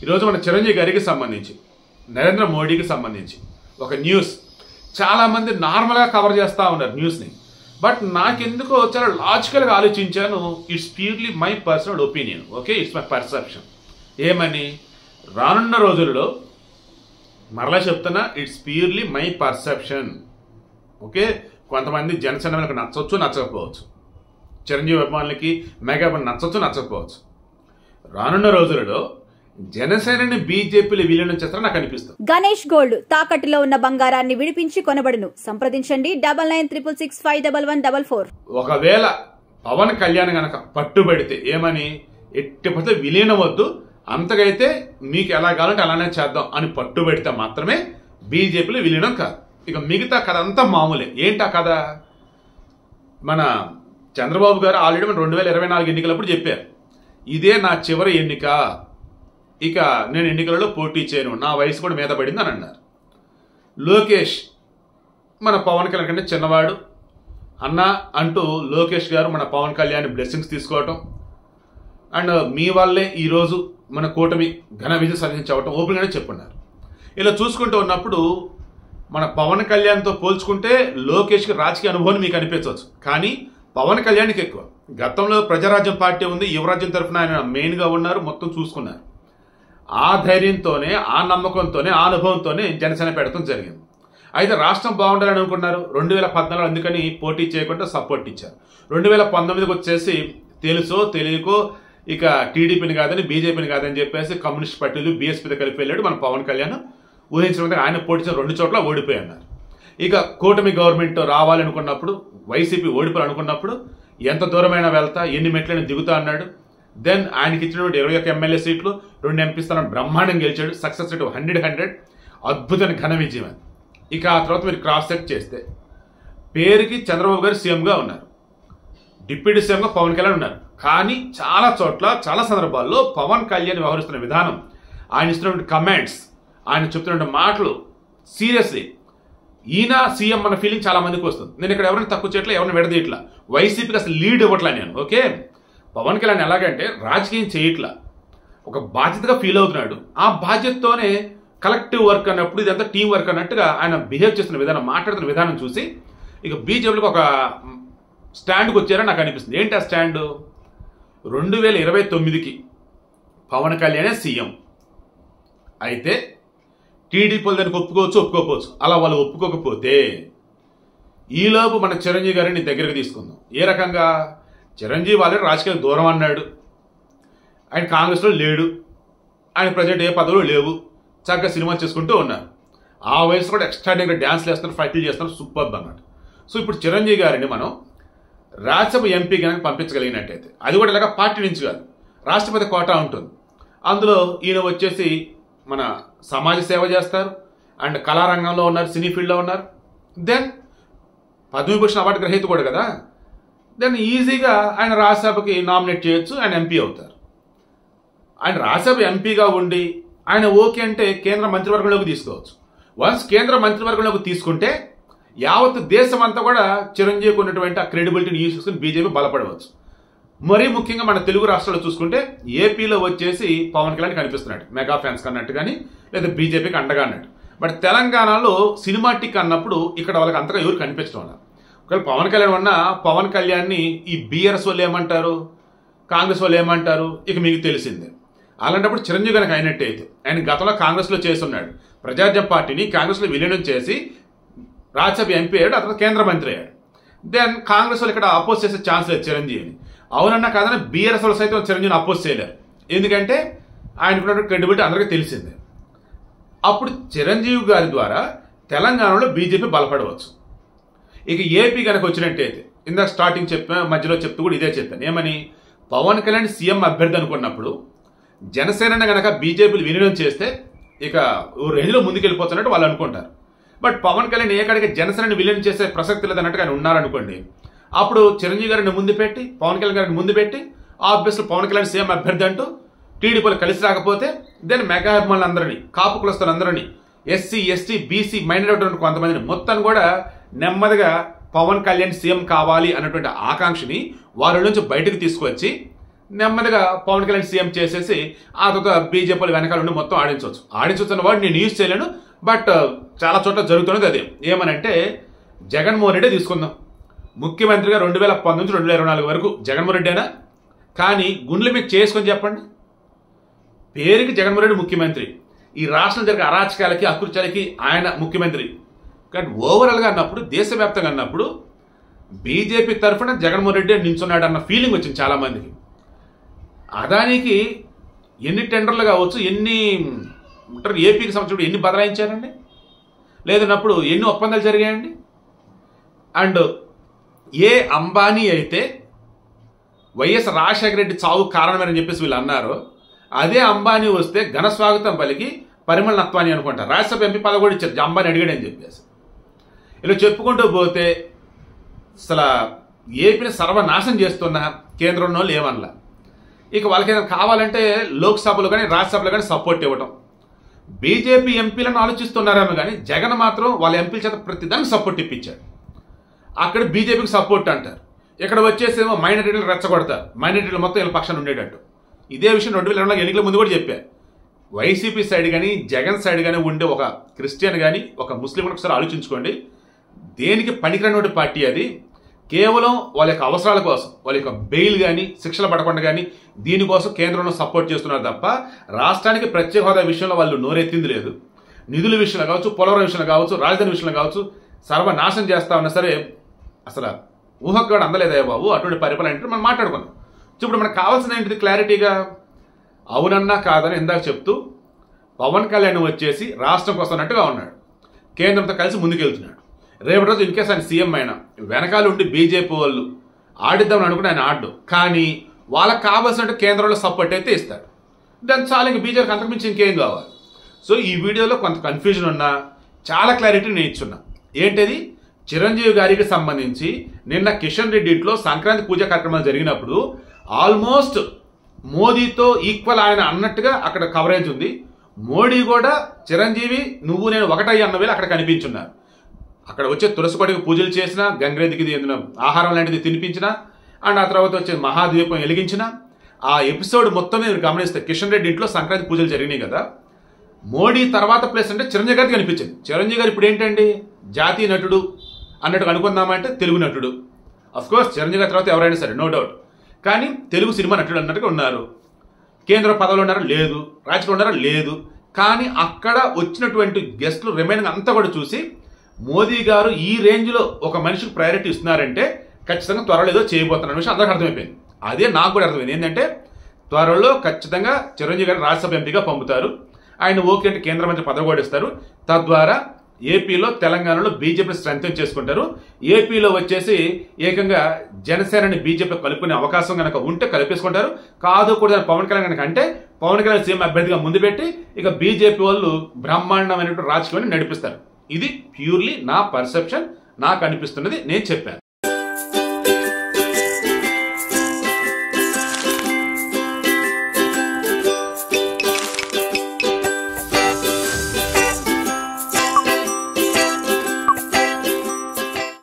ఈరోజు మన చిరంజీవి గారికి సంబంధించి నరేంద్ర మోడీకి సంబంధించి ఒక న్యూస్ చాలామంది నార్మల్గా కవర్ చేస్తూ ఉన్నారు న్యూస్ని. బట్ నాకెందుకో చాలా లాజికల్గా ఆలోచించాను. It's purely my personal opinion. Okay, it's my perception. ఏమని రానున్న రోజుల్లో మరలా చెప్తున్నా, it's purely my perception. Okay, కొంతమంది జనసేన వాళ్ళకి నచ్చవచ్చు, నచ్చకపోవచ్చు. చిరంజీవి అభిమానులకి మెగా నచ్చవచ్చు, నచ్చకపోవచ్చు. రానున్న రోజులలో జనసేనని బీజేపీలు విలీనం చేస్తారని నాకు అనిపిస్తుంది. గణేష్ గోల్డ్ తాకట్టులో ఉన్న బంగారాన్ని విడిపించి కొనబడును. సంప్రదించండి 9966511144. ఒకవేళ పవన్ కళ్యాణ్ గనక పట్టుబడితే ఏమని, ఎట్టి పట్ల విలీనం వద్దు, అంతకైతే మీకు ఎలా కావాలంటే అలానే చేద్దాం అని పట్టుబడితే మాత్రమే బీజేపీలో విలీనం కాదు. ఇక మిగతా కథ అంతా మామూలే. ఏంటా కథ? మన చంద్రబాబు గారు ఆల్రెడీ మన 2024 ఎన్నికలప్పుడు చెప్పారు, ఇదే నా చివరి ఎన్నిక, ఇక నేను ఎన్నికలలో పోటీ చేయను, నా వయసు కూడా మీద పడింది అని అన్నారు. లోకేష్ మన పవన్ కళ్యాణ్ కంటే చిన్నవాడు అన్న అంటూ లోకేష్ గారు మన పవన్ కళ్యాణ్ బ్లెస్సింగ్స్ తీసుకోవటం, అండ్ మీ వల్లే ఈరోజు మన కూటమి ఘన విజయం సాధించవటం ఓపెన్గానే చెప్పున్నారు. ఇలా చూసుకుంటూ ఉన్నప్పుడు మన పవన్ కళ్యాణ్తో పోల్చుకుంటే లోకేష్కి రాజకీయ అనుభవం మీకు అనిపించవచ్చు, కానీ పవన్ కళ్యాణ్కి ఎక్కువ. గతంలో ప్రజారాజ్యం పార్టీ ఉంది, యువరాజ్యం తరఫున ఆయన మెయిన్గా ఉన్నారు, మొత్తం చూసుకున్నారు. ఆ ధైర్యంతోనే, ఆ నమ్మకంతోనే, ఆ అనుభవంతోనే జనసేన పెడతాం జరిగింది. అయితే రాష్ట్రం బాగుండాలని అనుకున్నారు. 2014 అందుకని పోటీ చేయకుండా సపోర్ట్ ఇచ్చారు. 2019కి వచ్చేసి తెలుసో తెలియకో ఇక టీడీపీని కాదని బీజేపీని కాదని చెప్పేసి కమ్యూనిస్ట్ పార్టీలు బీఎస్పీతో కలిపి వెళ్ళాడు మన పవన్ కళ్యాణ్. ఊహించిన ఆయన పోటీ చేసిన 2 చోట్ల ఓడిపోయి అన్నారు. ఇక కూటమి గవర్నమెంట్ రావాలనుకున్నప్పుడు, వైసీపీ ఓడిపోవాలనుకున్నప్పుడు ఎంత దూరమైనా వెళ్తా, ఎన్ని మెట్లైనా దిగుతా అన్నాడు. దెన్ ఆయనకి ఇచ్చినటువంటి 21 ఎమ్మెల్యే సీట్లు, 2 ఎంపీ స్థానం బ్రహ్మాండం గెలిచాడు. సక్సెస్ రేట్ 100 అద్భుతమైన ఘన విజయం అది. ఇక ఆ తర్వాత మీరు క్రాస్ చెక్ చేస్తే పేరుకి చంద్రబాబు గారు సీఎంగా ఉన్నారు, డిప్యూటీ సీఎంగా పవన్ కళ్యాణ్ ఉన్నారు. కానీ చాలా చోట్ల చాలా సందర్భాల్లో పవన్ కళ్యాణ్ వ్యవహరిస్తున్న విధానం, ఆయన ఇస్తున్నటువంటి కమెంట్స్, ఆయన చెప్తున్న మాటలు సీరియస్లీ ఈయన సీఎం అన్న ఫీలింగ్ చాలా మందికి వస్తుంది. నేను ఇక్కడ ఎవరిని తక్కువ చేయట్లా, ఎవరిని విడదీయట్లా, వైసీపీకి అసలు లీడ్ ఇవ్వట్లా నేను. ఓకే, పవన్ కళ్యాణ్ ఎలాగంటే రాజకీయం చేయట్లా, ఒక బాధ్యతగా ఫీల్ అవుతున్నాడు. ఆ బాధ్యతతోనే కలెక్టివ్ వర్క్ అన్నప్పుడు ఇదంతా టీం వర్క్ అన్నట్టుగా ఆయన బిహేవ్ చేస్తున్న విధానం, మాట్లాడుతున్న విధానం చూసి ఇక బీజేపీకి ఒక స్టాండ్కి వచ్చారని నాకు అనిపిస్తుంది. ఏంటి ఆ స్టాండ్? 2029కి పవన్ కళ్యాణే సీఎం అయితే టీడీపీ దానికి ఒప్పుకోవచ్చు, ఒప్పుకోకపోవచ్చు. అలా వాళ్ళు ఒప్పుకోకపోతే ఈలోపు మన చిరంజీవి గారిని దగ్గరకు తీసుకుందాం. ఏ రకంగా? చిరంజీవి వాళ్ళకి రాజకీయాలకు దూరం అన్నాడు, ఆయన కాంగ్రెస్లో లేడు, ఆయన ప్రజెంట్ ఏ పదవులు లేవు, చక్కగా సినిమాలు చేసుకుంటూ ఉన్నారు. ఆ వయసు కూడా ఎక్స్ట్రాడినరీగా డ్యాన్స్లు వేస్తున్నారు, ఫైట్లు చేస్తున్నారు, సూపర్ అన్నమాట. సో ఇప్పుడు చిరంజీవి గారిని మనం రాజ్యసభ ఎంపీ కనుక పంపించగలిగినట్టయితే, అది కూడా ఇలాగ పార్టీ నుంచి కాదు, రాష్ట్రపతి కోటా ఉంటుంది. అందులో ఈయన వచ్చేసి మన సమాజ సేవ చేస్తారు, అండ్ కళారంగంలో ఉన్నారు, సినీ ఫీల్డ్లో ఉన్నారు. దెన్ పద్మవిభూషణ్ అవార్డు గ్రహీత కూడా కదా. దెన్ ఈజీగా ఆయన రాజ్యసభకి నామినేట్ చేయొచ్చు, ఆయన ఎంపీ అవుతారు. ఆయన రాజ్యసభ ఎంపీగా ఉండి ఆయన ఓకే అంటే కేంద్ర మంత్రివర్గంలోకి తీసుకోవచ్చు. వన్స్ కేంద్ర మంత్రివర్గంలోకి తీసుకుంటే యావత్ దేశం అంతా కూడా చిరంజీవికి ఉన్నటువంటి ఆ క్రెడిబిలిటీని యూజ్ చేసుకుని బీజేపీ బలపడవచ్చు. మరీ ముఖ్యంగా మన తెలుగు రాష్ట్రాల్లో చూసుకుంటే ఏపీలో వచ్చేసి పవన్ కళ్యాణ్ కనిపిస్తున్నాడు మెగా ఫ్యాన్స్ అన్నట్టు కానీ, లేదా బీజేపీకి అండగా అన్నట్టు. బట్ తెలంగాణలో సినిమాటిక్ అన్నప్పుడు ఇక్కడ వాళ్ళకి అంతగా ఎవరు కనిపించడం వల్ల, ఒకవేళ పవన్ కళ్యాణ్ ఉన్న పవన్ కళ్యాణ్ని ఈ బీఆర్ఎస్ వాళ్ళు ఏమంటారు, కాంగ్రెస్ వాళ్ళు ఏమంటారు, ఇక మీకు తెలిసిందే. అలాంటప్పుడు చిరంజీవి కనుక అయినట్టు అయితే, ఆయన గతంలో కాంగ్రెస్లో చేస్తున్నాడు, ప్రజారాజ్యం పార్టీని కాంగ్రెస్లో విలీనం చేసి రాజ్యసభ ఎంపీ అయ్యాడు, అతను కేంద్ర మంత్రి అయ్యాడు. దెన్ కాంగ్రెస్ వాళ్ళు ఇక్కడ అపోజ్ చేసే ఛాన్స్ లేదు చిరంజీవిని. అవునన్నా కాదన్నా బీఆర్ఎస్ వాళ్ళు సైతం చిరంజీవిని అపోజ్ చేయలేరు, ఎందుకంటే ఆయనకున్నటువంటి క్రెడిబిలిటీ అందరికీ తెలిసిందే. అప్పుడు చిరంజీవి గారి ద్వారా తెలంగాణలో బీజేపీ బలపడవచ్చు. ఇక ఏపీ కనుక వచ్చినట్టయితే, ఇందాక స్టార్టింగ్ చెప్పిన మధ్యలో చెప్తూ కూడా ఇదే చెప్పాను, ఏమని, పవన్ కళ్యాణ్ సీఎం అభ్యర్థి అనుకున్నప్పుడు జనసేన కనుక బీజేపీలు విలీనం చేస్తే ఇక రేంజ్లో ముందుకెళ్ళిపోతున్నట్టు వాళ్ళు అనుకుంటారు. బట్ పవన్ కళ్యాణ్ ఏ కాడికి జనసేనని విలీనం చేసే ప్రసక్తి లేదన్నట్టుగా ఆయన ఉన్నారనుకోండి, అప్పుడు చిరంజీవి గారిని ముందు పెట్టి, పవన్ కళ్యాణ్ గారిని ముందు పెట్టి, ఆబ్వియస్లీ పవన్ కళ్యాణ్ సీఎం అభ్యర్థి అంటూ టీడీపీలు కలిసి రాకపోతే దెన్ మెగా అభిమానులందరినీ, కాపు కులస్తులందరినీ, ఎస్సీ ఎస్టీ బీసీ మైనారిటీ కొంతమందిని మొత్తం కూడా నెమ్మదిగా పవన్ కళ్యాణ్ సీఎం కావాలి అన్నటువంటి ఆకాంక్షని వారి నుంచి బయటకు తీసుకొచ్చి నెమ్మదిగా పవన్ కళ్యాణ్ సీఎం చేసేసి ఆ తర్వాత బీజేపీ వెనకాల ఉండి మొత్తం ఆడించవచ్చు అన్న వాడు నేను యూజ్ చేయలేను. బట్ చాలా చోట్ల జరుగుతున్నది అదే. ఏమనంటే జగన్మోహన్ రెడ్డి తీసుకుందాం, ముఖ్యమంత్రిగా 2019 నుంచి 2024 వరకు జగన్మోహన్ రెడ్డేనా? కానీ గుండెల మీద చేసుకొని చెప్పండి. పేరుకి జగన్మోహన్ రెడ్డి ముఖ్యమంత్రి, ఈ రాష్ట్రం జరిగే అరాచకాలకి అకృత్యాలకి ఆయన ముఖ్యమంత్రి. కానీ ఓవరాల్గా అన్నప్పుడు, దేశవ్యాప్తంగా అన్నప్పుడు బీజేపీ తరఫున జగన్మోహన్ రెడ్డి నించున్నాడు అన్న ఫీలింగ్ వచ్చింది చాలా మందికి. అదానికి ఎన్ని టెండర్లు కావచ్చు, ఎన్ని ఏపీకి సంబంధించి ఎన్ని బదలాయించారండి, లేదన్నప్పుడు ఎన్ని ఒప్పందాలు జరిగాయండి. అండ్ ఏ అంబానీ అయితే వైఎస్ రాజశేఖర రెడ్డి చావు కారణమని చెప్పేసి వీళ్ళు అన్నారు, అదే అంబానీ వస్తే ఘన స్వాగతం పలికి పరిమళ నత్వాని అనుకుంటారు రాజ్యసభ ఎంపీ పదవి కూడా ఇచ్చారు, అంబానీ అడిగాడని చెప్పేసి. ఇలా చెప్పుకుంటూ పోతే అసలు ఏపీని సర్వనాశనం చేస్తున్న కేంద్రంలో లేవనలా. ఇక వాళ్ళకి ఏదైనా కావాలంటే లోక్సభలో కానీ రాజ్యసభలో కానీ సపోర్ట్ ఇవ్వడం. బీజేపీ ఎంపీలను ఆలోచిస్తున్నారేమో కానీ జగన్ మాత్రం వాళ్ళ ఎంపీల చేత ప్రతిదానికి సపోర్ట్ ఇప్పించాడు. అక్కడ బీజేపీకి సపోర్ట్ అంటారు, ఇక్కడ వచ్చేసేమో మైనారిటీలు రెచ్చగొడతారు, మైనారిటీలు మొత్తం వీళ్ళ పక్షాన్ని ఉండేటట్టు. ఇదే విషయం 2022 ఎన్నికల ముందు కూడా చెప్పారు. వైసీపీ సైడ్ కానీ జగన్ సైడ్ కానీ ఉండే ఒక క్రిస్టియన్ కానీ ఒక ముస్లిం ఒకసారి ఆలోచించుకోండి. దేనికి పనికిరాని పార్టీ అది. కేవలం వాళ్ళ యొక్క అవసరాల కోసం, వాళ్ళ యొక్క బెయిల్ కానీ శిక్షలు పడకుండా కానీ దీనికోసం కేంద్రంలో సపోర్ట్ చేస్తున్నారు తప్ప రాష్ట్రానికి ప్రత్యేక హోదా విషయంలో వాళ్ళు నోరెత్తింది లేదు. నిధుల విషయంలో కావచ్చు, పోలవరం విషయంలో కావచ్చు, రాజధాని విషయంలో కావచ్చు, సర్వనాశనం చేస్తా ఉన్నా సరే అసలు ఊహకు కూడా అందలేదా బాబు అటువంటి పరిపాలన అంటే మనం మాట్లాడుకున్నాం. ఇప్పుడు మనకు కావాల్సిన ఏంటిది క్లారిటీగా అవునన్నా కాదని ఇందాక చెప్తూ పవన్ కళ్యాణ్ వచ్చేసి రాష్ట్రం కోసం అన్నట్టుగా ఉన్నాడు, కేంద్రంతో కలిసి ముందుకెళ్తున్నాడు. రేపటి రోజు ఇన్కేస్ ఆయన సీఎం అయినా వెనకాల ఉండి బీజేపీ వాళ్ళు ఆడిద్దామని అనుకుంటే ఆయన ఆడ్డు, కానీ వాళ్ళకి కావాల్సినట్టు కేంద్రంలో సపోర్ట్ అయితే ఇస్తాడు. దాని చాలా ఇంక బీజేపీకి అంతకుమించి ఇంకేం కావాలి. సో ఈ వీడియోలో కొంత కన్ఫ్యూజన్ ఉన్నా చాలా క్లారిటీ నేను ఇచ్చున్నా. ఏంటిది, చిరంజీవి గారికి సంబంధించి నిన్న కిషన్ రెడ్డి ఇంట్లో సంక్రాంతి పూజ కార్యక్రమాలు జరిగినప్పుడు ఆల్మోస్ట్ మోదీతో ఈక్వల్ ఆయన అన్నట్టుగా అక్కడ కవరేజ్ ఉంది. మోడీ కూడా చిరంజీవి నువ్వు నేను ఒకటై అన్న వేళ అక్కడ కనిపించున్నారు. అక్కడ వచ్చే తులసికోటకి పూజలు చేసినా, గంగిరెద్దుకి ఆహారం లాంటిది తినిపించినా, అండ్ ఆ తర్వాత వచ్చే మహాద్వీపం వెలిగించిన ఆ ఎపిసోడ్ మొత్తం మీరు గమనిస్తే కిషన్ రెడ్డి ఇంట్లో సంక్రాంతి పూజలు జరిగినాయి కదా. మోడీ తర్వాత ప్లేస్ అంటే చిరంజీవి గారికి కనిపించింది. చిరంజీవి గారు ఇప్పుడు ఏంటండి జాతీయ నటుడు అన్నట్టు అనుకుందామంటే తెలుగు నటుడు. అఫ్కోర్స్ చిరంజీవి గారి తర్వాత ఎవరైనా సరే నో డౌట్, కానీ తెలుగు సినిమా నటుడు అన్నట్టుగా ఉన్నారు. కేంద్ర పదవులు ఉన్నారా లేదు, రాజకీయ ఉన్నారా లేదు. కానీ అక్కడ వచ్చినటువంటి గెస్టులు రిమైనింగ్ అంతా కూడా చూసి మోదీ గారు ఈ రేంజ్లో ఒక మనిషికి ప్రయారిటీ ఇస్తున్నారంటే ఖచ్చితంగా త్వరలో ఏదో చేయబోతున్న విషయం అందరికీ అర్థమైపోయింది. అదే నాకు కూడా అర్థమైంది. ఏంటంటే త్వరలో ఖచ్చితంగా చిరంజీవి గారిని రాజ్యసభ ఎంపీగా పంపుతారు. ఆయన ఓకే అంటే కేంద్ర మంత్రి పదవి కూడా ఇస్తారు. తద్వారా ఏపీలో తెలంగాణలో బీజేపీని స్ట్రెంథెన్ చేసుకుంటారు. ఏపీలో వచ్చేసి ఏకంగా జనసేనని బీజేపీ కలుపుకునే అవకాశం కనుక ఉంటే కలిపేసుకుంటారు. కాదు కూడా పవన్ కళ్యాణ్ కనుక అంటే పవన్ కళ్యాణ్ సీఎం అభ్యర్థిగా ముందు పెట్టి ఇక బీజేపీ వాళ్ళు బ్రహ్మాండమైనటువంటి రాజకీయాన్ని నడిపిస్తారు. ఇది ప్యూర్లీ నా పర్సెప్షన్, నాకు అనిపిస్తున్నది నేను చెప్పాను.